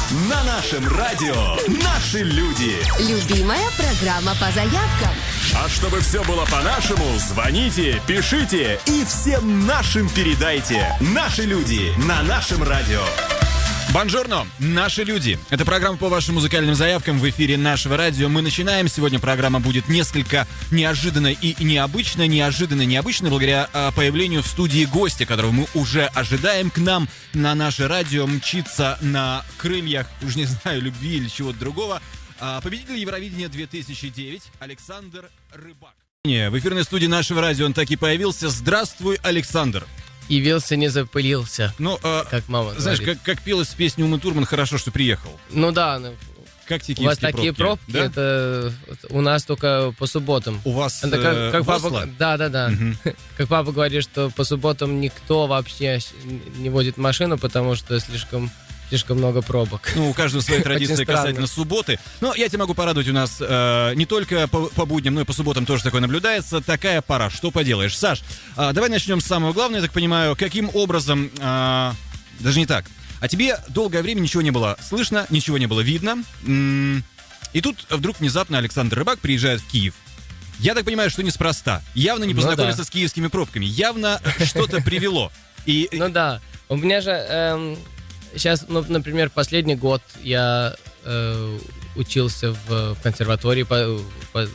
На нашем радио «Наши люди». Любимая программа по заявкам. А чтобы все было по-нашему, звоните, пишите и всем нашим передайте. «Наши люди» на нашем радио. Бонжорно, наши люди. Это программа по вашим музыкальным заявкам в эфире нашего радио. Мы начинаем. Сегодня программа будет несколько неожиданной и необычной. Необычной благодаря появлению в студии гостя, которого мы уже ожидаем. К нам на наше радио мчится на крыльях, уж не знаю, любви или чего-то другого, победитель Евровидения 2009 Александр Рыбак. В эфирной студии нашего радио он таки появился. Здравствуй, Александр. Явился, не запылился, как мама знаешь, говорит. как пелось в песне Умы Турман, хорошо, что приехал. Ну да, Как те у вас киевские такие пробки, да? это у нас только по субботам. У вас Это как в папа, Осло? да. Как папа говорит, что по субботам никто вообще не водит машину, потому что слишком много пробок. Ну, у каждого своя традиция Очень странно. касательно субботы. Но я тебя могу порадовать, у нас не только по будням, но и по субботам тоже такое наблюдается. Такая пора, что поделаешь. Саш, давай начнем с самого главного, я так понимаю. Каким образом, даже не так, а тебе долгое время ничего не было слышно, ничего не было видно. И тут вдруг внезапно Александр Рыбак приезжает в Киев. Я так понимаю, что неспроста. Явно не познакомился с киевскими пробками. Явно что-то привело. Ну да, у меня же... Сейчас, например, последний год я учился в консерватории,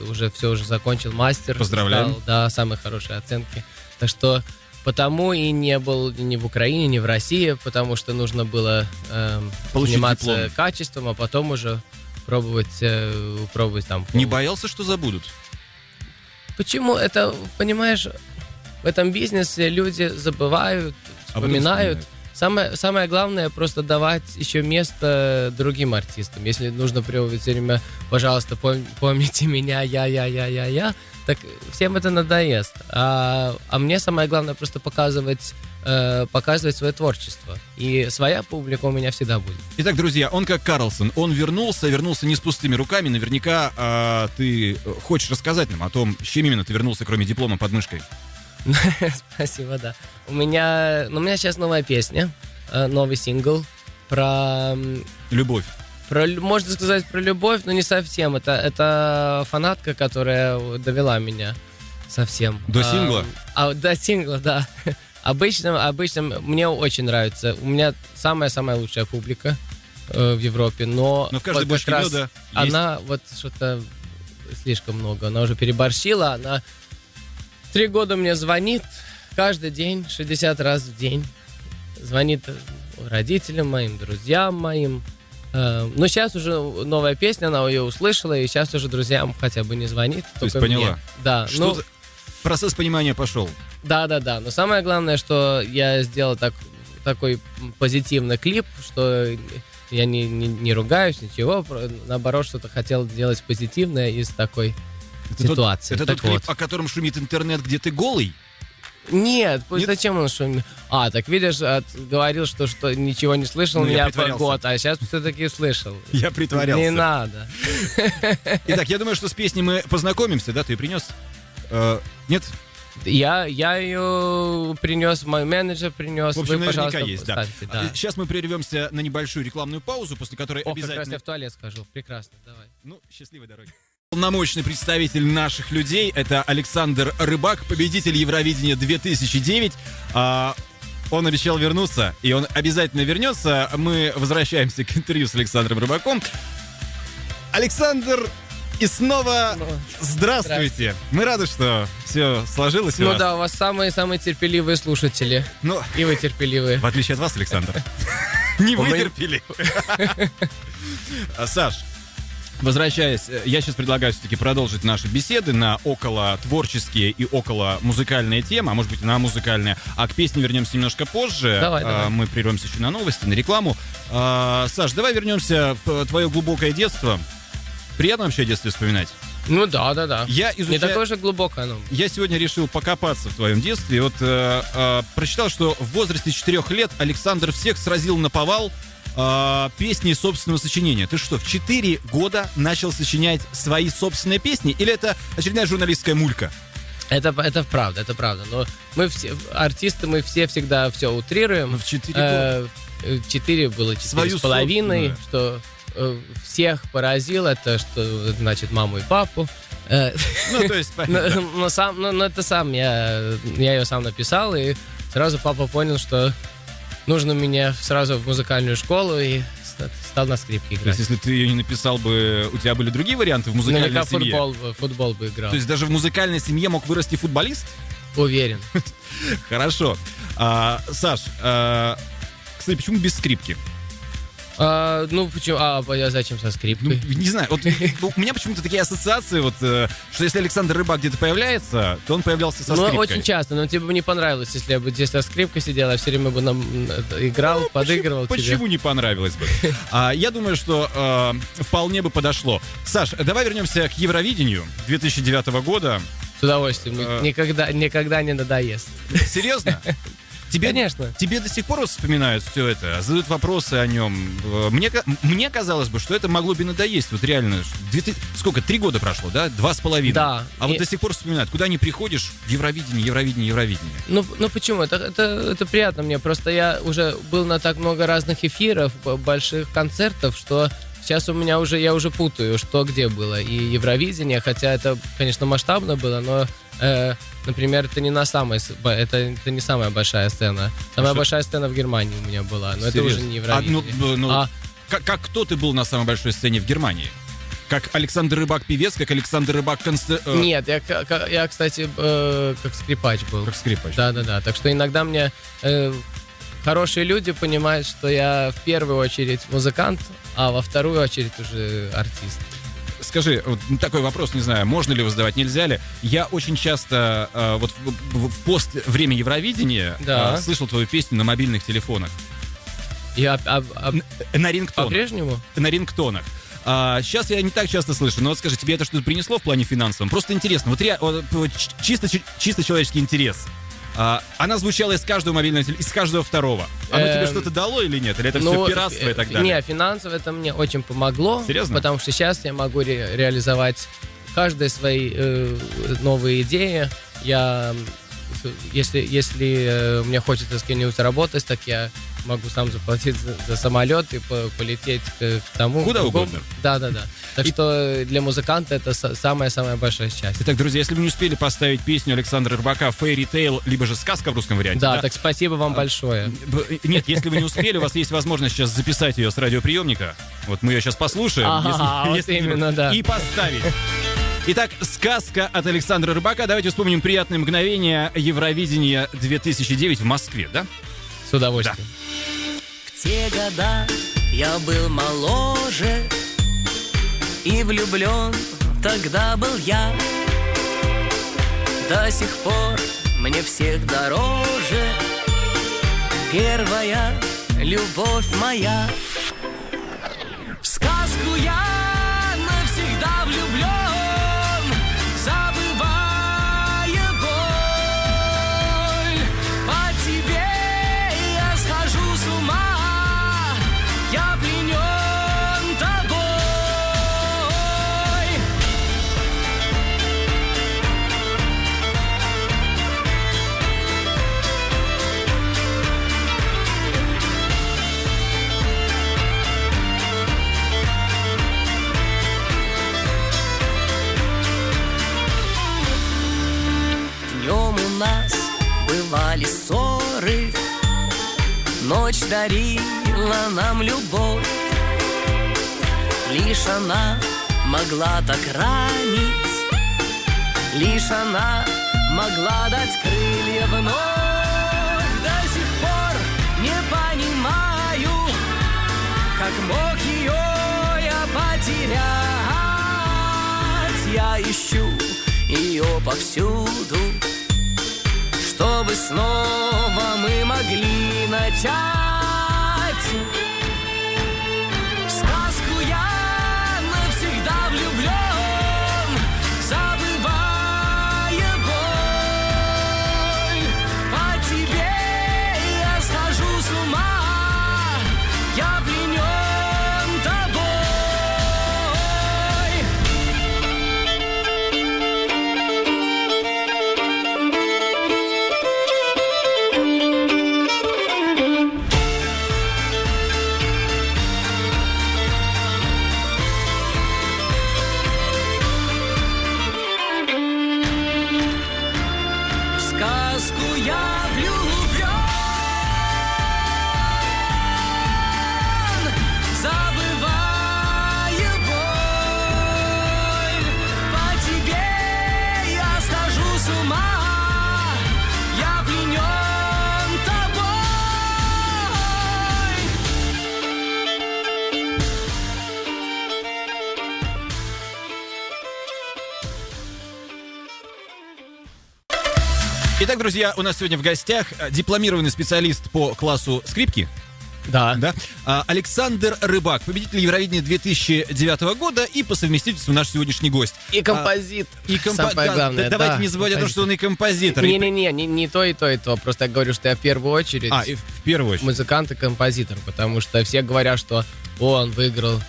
уже закончил мастер. Поздравляем. Стал, да, самые хорошие оценки. Так что потому и не был ни в Украине, ни в России, потому что нужно было заниматься диплом. качеством, а потом уже пробовать там. Не боялся, что забудут? Почему? Это, понимаешь, в этом бизнесе люди забывают, вспоминают. Самое главное просто давать еще место другим артистам. Если нужно приводить все время, пожалуйста, помните меня, я, так всем это надоест. А мне самое главное просто показывать свое творчество. И своя публика у меня всегда будет. Итак, друзья, он как Карлсон. Он вернулся не с пустыми руками. Наверняка ты хочешь рассказать нам о том, с чем именно ты вернулся, кроме диплома под мышкой. Спасибо, да. У меня сейчас новая песня, новый сингл про... Любовь. Можно сказать, про любовь, но не совсем. Это фанатка, которая довела меня совсем. До сингла? До сингла, да. Обычно мне очень нравится. У меня самая лучшая публика в Европе, но в каждой бочке меда есть. Она вот что-то слишком много. Она уже переборщила, она 3 года мне звонит каждый день, 60 раз в день. Звонит родителям моим, друзьям моим. Но сейчас уже новая песня, она ее услышала, и сейчас уже друзьям хотя бы не звонит. То есть поняла? Мне. Да. Процесс понимания пошел. Да. Но самое главное, что я сделал такой позитивный клип, что я не ругаюсь, ничего. Наоборот, что-то хотел делать позитивное из такой ситуации. Это тот клип, о котором шумит интернет, где ты голый? Нет, зачем он шумит? Так видишь, говорил, что ничего не слышал, меня год, а сейчас все-таки слышал. Я притворялся. Не надо. Итак, я думаю, что с песней мы познакомимся, да? Ты принес? Нет? Я ее принес, мой менеджер принес. В общем, вы, наверняка пожалуйста, есть, да. Сейчас мы прервемся на небольшую рекламную паузу, после которой обязательно... как раз я в туалет схожу. Прекрасно, давай. Счастливой дороги. Полномочный представитель наших людей — это Александр Рыбак, победитель Евровидения 2009. Он обещал вернуться, и он обязательно вернется. Мы возвращаемся к интервью с Александром Рыбаком. Александр, и снова здравствуйте. Мы рады, что все сложилось у вас. Да, у вас самые терпеливые слушатели. И вы терпеливые. В отличие от вас, Александр. Не вы терпеливы. Саш, возвращаясь, я сейчас предлагаю все-таки продолжить наши беседы на около творческие и около музыкальные темы, а может быть на музыкальные, а к песне вернемся немножко позже. Давай. Мы прервемся еще на новости, на рекламу. Саш, давай вернемся в твое глубокое детство. Приятно вообще о детстве вспоминать? Да. Не такое же глубокое оно. Я сегодня решил покопаться в твоем детстве. Вот прочитал, что в возрасте 4 лет Александр всех сразил наповал песни собственного сочинения. Ты что, в 4 года начал сочинять свои собственные песни? Или это очередная журналистская мулька? Это правда. Но мы все артисты, мы все всегда все утрируем. В 4 года. 4 было, 4,5, что всех поразило, это что, значит, маму и папу. Ну, то есть, понятно. Но это сам, я ее сам написал, и сразу папа понял, что нужно меня сразу в музыкальную школу, и стал на скрипке То есть, играть. если ты ее не написал бы, у тебя были другие варианты в музыкальной Наверняка семье? футбол бы играл. То есть даже в музыкальной семье мог вырасти футболист? Уверен. Хорошо. Саш, кстати, почему без скрипки? Ну, почему? Я зачем со Ну, скрипкой? не знаю, вот у меня почему-то такие ассоциации, вот, что если Александр Рыбак где-то появляется, то он появлялся со Ну, скрипкой. очень часто, но тебе бы не понравилось, если я бы здесь со скрипкой сидел, я все время бы играл, подыгрывал тебе. Почему не понравилось бы? Я думаю, что вполне бы подошло. Саш, давай вернемся к Евровидению 2009 года. С удовольствием. Никогда не надоест. Серьезно? Конечно. Тебе до сих пор вспоминают все это, задают вопросы о нем. Мне казалось бы, что это могло бы надоесть. Вот реально, сколько, 3 года прошло, да? 2,5. Да. А вот до сих пор вспоминают. Куда не приходишь, Евровидение. Ну почему? Это приятно мне. Просто я уже был на так много разных эфиров, больших концертов, что сейчас я уже путаю, что где было. И Евровидение, хотя это, конечно, масштабно было, но, например, это не самая большая сцена. Самая большая сцена в Германии у меня была, но это уже не Евровидение. Как кто ты был на самой большой сцене в Германии? Как Александр Рыбак певец, как Александр Рыбак Нет, я, кстати, как скрипач был. Как скрипач. Да. Так что иногда мне хорошие люди понимают, что я в первую очередь музыкант, а во вторую очередь уже артист. Скажи, вот такой вопрос, не знаю, можно ли его задавать, нельзя ли. Я очень часто вот в пост время Евровидения слышал твою песню на мобильных телефонах. На рингтонах. По-прежнему? На рингтонах. Сейчас я не так часто слышу, но вот скажи, тебе это что-то принесло в плане финансовом? Просто интересно, вот чисто человеческий интерес. Она звучала из каждого мобильного телефона, из каждого второго. Оно тебе что-то дало или нет? Или это все пиратство и так далее? Не, финансово это мне очень помогло. Серьезно? Потому что сейчас я могу реализовать каждые свои новые идеи. Если мне хочется с кем-нибудь работать, так я могу сам заплатить за самолет и полететь к тому. Куда угодно. Да. Так что для музыканта это самая-самая большая часть. Итак, друзья, если вы не успели поставить песню Александра Рыбака «Fairy Tale», либо же «Сказка» в русском варианте. Да, так спасибо вам большое. Нет, если вы не успели, у вас есть возможность сейчас записать ее с радиоприемника. Вот мы ее сейчас послушаем. Вот именно, да. И поставить. Итак, «Сказка» от Александра Рыбака. Давайте вспомним приятные мгновения Евровидения 2009 в Москве, да? С удовольствием. В те года я был моложе и влюблен, тогда был я. До сих пор мне всех дороже первая любовь моя. В сказку я навсегда влюблен, забывая боль. По тебе я схожу с ума, я пленен тобой. Днем у нас бывали ссоры, ночь дарила нам любовь. Лишь она могла так ранить, лишь она могла дать крылья вновь. До сих пор не понимаю, как мог ее я потерять. Я ищу ее повсюду, чтобы снова мы могли начать. В сказку я навсегда влюблен, забывая боль. По тебе я схожу с ума, я пленен тобой. Итак, друзья, у нас сегодня в гостях дипломированный специалист по классу скрипки. Да. Да? Александр Рыбак, победитель Евровидения 2009 года и по совместительству наш сегодняшний гость. И композит. Самое Да, главное. давайте да, не забывать о том, что он и композитор. Не то и то и то. Просто я говорю, что я в первую очередь И в первую очередь. музыкант и композитор, потому что все говорят, что он выиграл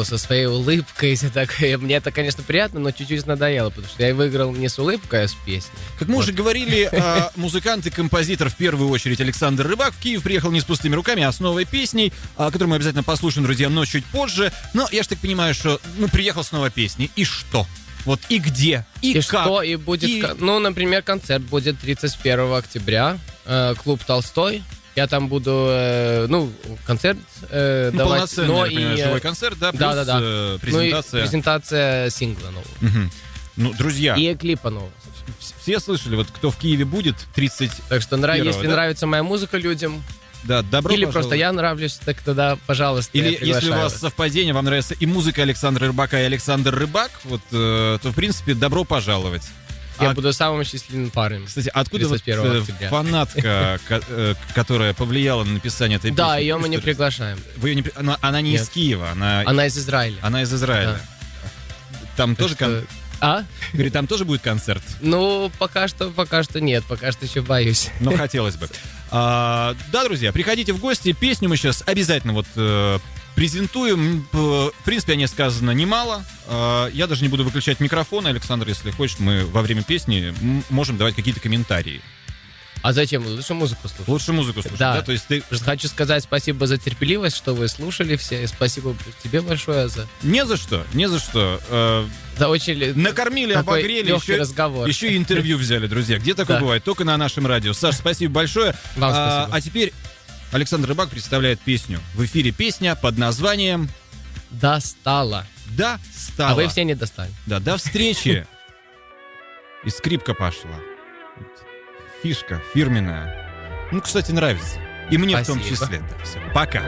со своей улыбкой, и все такое. Мне это, конечно, приятно, но чуть-чуть надоело, потому что я выиграл не с улыбкой, а с песней. Как мы уже говорили, музыкант и композитор в первую очередь Александр Рыбак в Киев приехал не с пустыми руками, а с новой песней, которую мы обязательно послушаем, друзья, но чуть позже. Но я же так понимаю, что приехал с новой песней. И что? Вот и где? И как? Что? И будет, например, концерт будет 31 октября, клуб «Толстой». Я там буду, концерт давать. Полноценный, я понимаю, живой концерт, да? Плюс презентация. Презентация сингла нового. Ну, друзья, И клипа нового. все слышали, вот кто в Киеве будет 30. Так что, если нравится моя музыка людям, Да, добро или пожаловать. просто я нравлюсь, так тогда, пожалуйста, я Или если у приглашаю вас совпадение, вам нравится и музыка Александра Рыбака, и Александр Рыбак, вот, то, в принципе, добро пожаловать. Я буду самым счастливым парнем. Кстати, откуда вот 31 октября. фанатка, которая повлияла на написание этой песни? Да, ее мы не приглашаем. Вы ее не она не Нет. из Киева, Она из Израиля. она из Израиля. Там тоже, говорит, там тоже будет концерт? Ну, пока что нет, пока что еще боюсь. Но хотелось бы. Да, друзья, приходите в гости. Песню мы сейчас обязательно презентуем. В принципе, о ней сказано немало. Я даже не буду выключать микрофон. Александр, если хочешь, мы во время песни можем давать какие-то комментарии. А зачем? Лучше музыку слушать. Лучше музыку слушать, Да. да? То есть ты... Просто хочу сказать спасибо за терпеливость, что вы слушали все. И спасибо тебе большое за Не за что. очень Накормили, такой обогрели, легкий разговор. еще и интервью взяли, друзья. Где такое Да. бывает? Только на нашем радио. Саш, спасибо большое. Вам спасибо. А теперь Александр Рыбак представляет песню. В эфире песня под названием Достала. «Да, стало». А вы все не достали. Да, до встречи. И скрипка пошла. Фишка фирменная. Ну, кстати, нравится. И мне в том Спасибо. числе. Да, всё. Пока.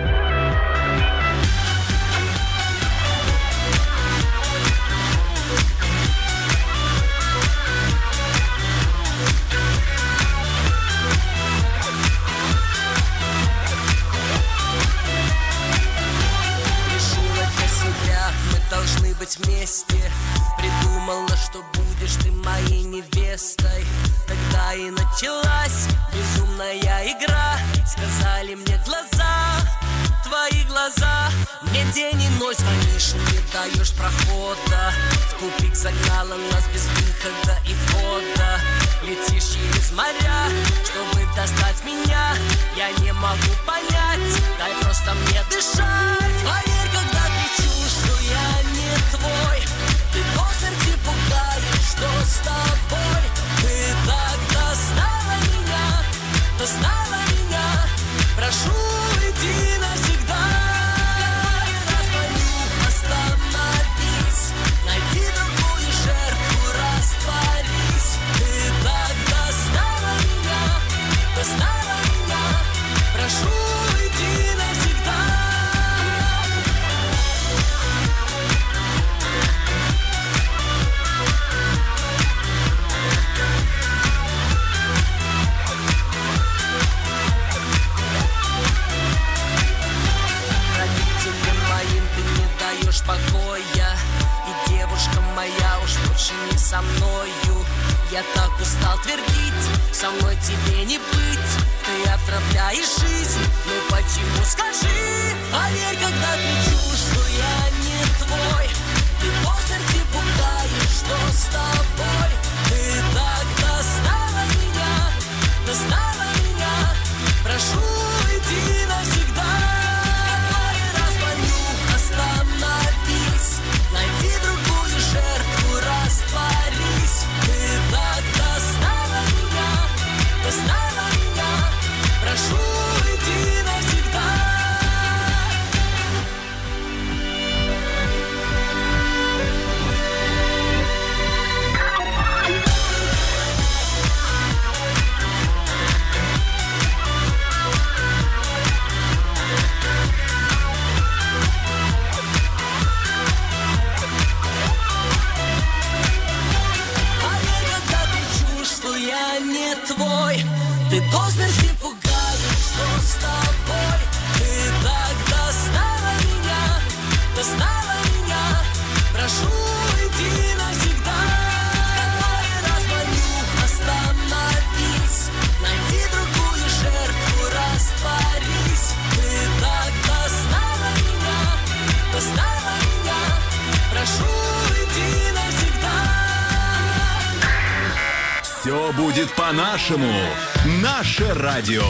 Решила для себя, мы должны быть вместе. Придумала, что будешь ты моей невестой. Тогда и началась безумная игра. Сказали мне глаза, твои глаза. Мне день и ночь звонишь, не даешь прохода. В тупик загнала нас без выхода и входа. Летишь через моря, чтобы достать меня. Я не могу понять, дай просто мне дышать. Поверь, когда кричу, что я не твой. Ты до смерти пугаешь, что с тобой. Ты так достала меня. Прошу, иди навсегда. Раз молю, остановись. Найди другую жертву, растворись. Ты так достала меня. Прошу, иди навсегда. Родителям моим ты не даешь покоя. И девушка моя уж больше не со мною. Я так устал твердить, со мной тебе не быть. Ты отравляешь жизнь, ну почему, скажи? Поверь, когда кричу, что я не твой. Ты до смерти пугаешь, что с тобой. Ты так достала меня. Прошу, иди навсегда. Раз молю, остановись. Найди другую жертву, растворись. Ты так достала меня. Прошу, иди навсегда. Ты до смерти пугаешь, что с тобой. Ты так достала меня, прошу, иди навсегда. Какой раз молю, остановись, найди другую жертву, растворись. Ты так достала меня, прошу, иди навсегда. Все будет по-нашему. Наше радио.